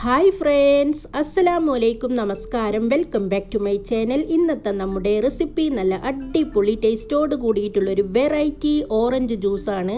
Hi friends, അസ്സലാമു അലൈക്കും, നമസ്കാരം. Welcome back to my channel. ഇന്നത്തെ നമ്മുടെ റെസിപ്പി നല്ല അടിപൊളി ടേസ്റ്റോട് കൂടിയിട്ടുള്ളൊരു വെറൈറ്റി ഓറഞ്ച് ജ്യൂസാണ്.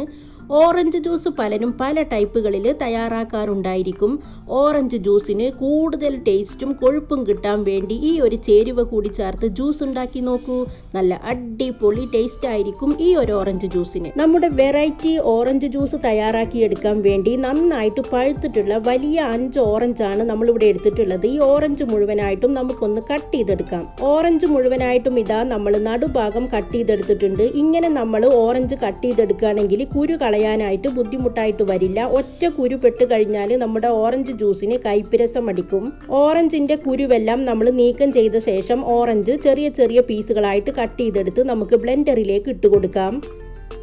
ഓറഞ്ച് ജ്യൂസ് പലരും പല ടൈപ്പുകളിൽ തയ്യാറാക്കാറുണ്ടായിരിക്കും. ഓറഞ്ച് ജ്യൂസിന് കൂടുതൽ ടേസ്റ്റും കൊഴുപ്പും കിട്ടാൻ വേണ്ടി ഈ ഒരു ചേരുവ കൂടി ചേർത്ത് ജ്യൂസ് ഉണ്ടാക്കി നോക്കൂ. നല്ല അടിപൊളി ടേസ്റ്റ് ആയിരിക്കും ഈ ഒരു ഓറഞ്ച് ജ്യൂസിന്. നമ്മുടെ വെറൈറ്റി ഓറഞ്ച് ജ്യൂസ് തയ്യാറാക്കി എടുക്കാൻ വേണ്ടി നന്നായിട്ട് പഴുത്തിട്ടുള്ള വലിയ 5 ഓറഞ്ചാണ് നമ്മളിവിടെ എടുത്തിട്ടുള്ളത്. ഈ ഓറഞ്ച് മുഴുവനായിട്ടും നമുക്കൊന്ന് കട്ട് ചെയ്തെടുക്കാം. ഓറഞ്ച് മുഴുവനായിട്ടും ഇതാ നമ്മൾ നടുഭാഗം കട്ട് ചെയ്തെടുത്തിട്ടുണ്ട്. ഇങ്ങനെ നമ്മൾ ഓറഞ്ച് കട്ട് ചെയ്തെടുക്കുകയാണെങ്കിൽ കുരു കളയാനായിട്ട് ബുദ്ധിമുട്ടായിട്ട് വരില്ല. ഒറ്റ കുരു പെട്ട് കഴിഞ്ഞാൽ നമ്മുടെ ഓറഞ്ച് ജ്യൂസിന് കയ്പിരസം അടിക്കും. ഓറഞ്ചിന്റെ കുരുവെല്ലാം നമ്മൾ നീക്കം ചെയ്ത ശേഷം ഓറഞ്ച് ചെറിയ ചെറിയ പീസുകളായിട്ട് കട്ട് ചെയ്തെടുത്ത് നമുക്ക് ബ്ലെൻഡറിലേക്ക് ഇട്ട് കൊടുക്കാം.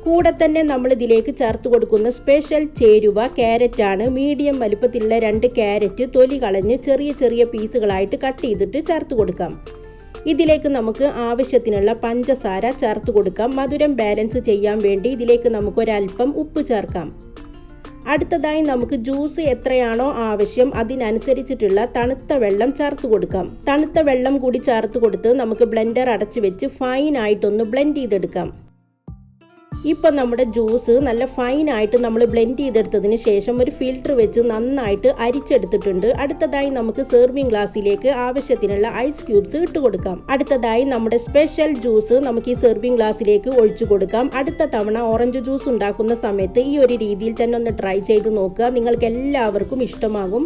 കൂടെ തന്നെ നമ്മൾ ഇതിലേക്ക് ചേർത്ത് കൊടുക്കുന്ന സ്പെഷ്യൽ ചേരുവ ക്യാരറ്റ് ആണ്. മീഡിയം വലുപ്പത്തിലുള്ള 2 ക്യാരറ്റ് തൊലി കളഞ്ഞ് ചെറിയ ചെറിയ പീസുകളായിട്ട് കട്ട് ചെയ്തിട്ട് ചേർത്ത് കൊടുക്കാം. ഇതിലേക്ക് നമുക്ക് ആവശ്യത്തിനുള്ള പഞ്ചസാര ചേർത്ത് കൊടുക്കാം. മധുരം ബാലൻസ് ചെയ്യാൻ വേണ്ടി ഇതിലേക്ക് നമുക്ക് ഒരല്പം ഉപ്പ് ചേർക്കാം. അടുത്തതായി നമുക്ക് ജ്യൂസ് എത്രയാണോ ആവശ്യം അതിനനുസരിച്ചിട്ടുള്ള തണുത്ത വെള്ളം ചേർത്ത് കൊടുക്കാം. തണുത്ത വെള്ളം കൂടി ചേർത്ത് കൊടുത്ത് നമുക്ക് ബ്ലെൻഡർ അടച്ചു വെച്ച് ഫൈനായിട്ടൊന്ന് ബ്ലെൻഡ് ചെയ്തെടുക്കാം. ഇപ്പം നമ്മുടെ ജ്യൂസ് നല്ല ഫൈനായിട്ട് നമ്മൾ ബ്ലെൻഡ് ചെയ്തെടുത്തതിന് ശേഷം ഒരു ഫിൽറ്റർ വെച്ച് നന്നായിട്ട് അരിച്ചെടുത്തിട്ടുണ്ട്. അടുത്തതായി നമുക്ക് സെർവിങ് ഗ്ലാസ്സിലേക്ക് ആവശ്യത്തിനുള്ള ഐസ് ക്യൂബ്സ് ഇട്ട് കൊടുക്കാം. അടുത്തതായി നമ്മുടെ സ്പെഷ്യൽ ജ്യൂസ് നമുക്ക് ഈ സെർവിങ് ഗ്ലാസ്സിലേക്ക് ഒഴിച്ചു കൊടുക്കാം. അടുത്ത തവണ ഓറഞ്ച് ജ്യൂസ് ഉണ്ടാക്കുന്ന സമയത്ത് ഈ ഒരു രീതിയിൽ തന്നെ ഒന്ന് ട്രൈ ചെയ്ത് നോക്കുക. നിങ്ങൾക്ക് എല്ലാവർക്കും ഇഷ്ടമാകും.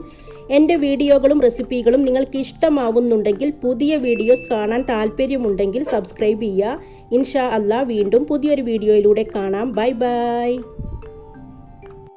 എൻ്റെ വീഡിയോകളും റെസിപ്പികളും നിങ്ങൾക്ക് ഇഷ്ടമാവുന്നുണ്ടെങ്കിൽ, പുതിയ വീഡിയോസ് കാണാൻ താല്പര്യമുണ്ടെങ്കിൽ സബ്സ്ക്രൈബ് ചെയ്യുക. ഇൻഷാ അല്ലാ വീണ്ടും പുതിയൊരു വീഡിയോയിലൂടെ കാണാം. Bye bye.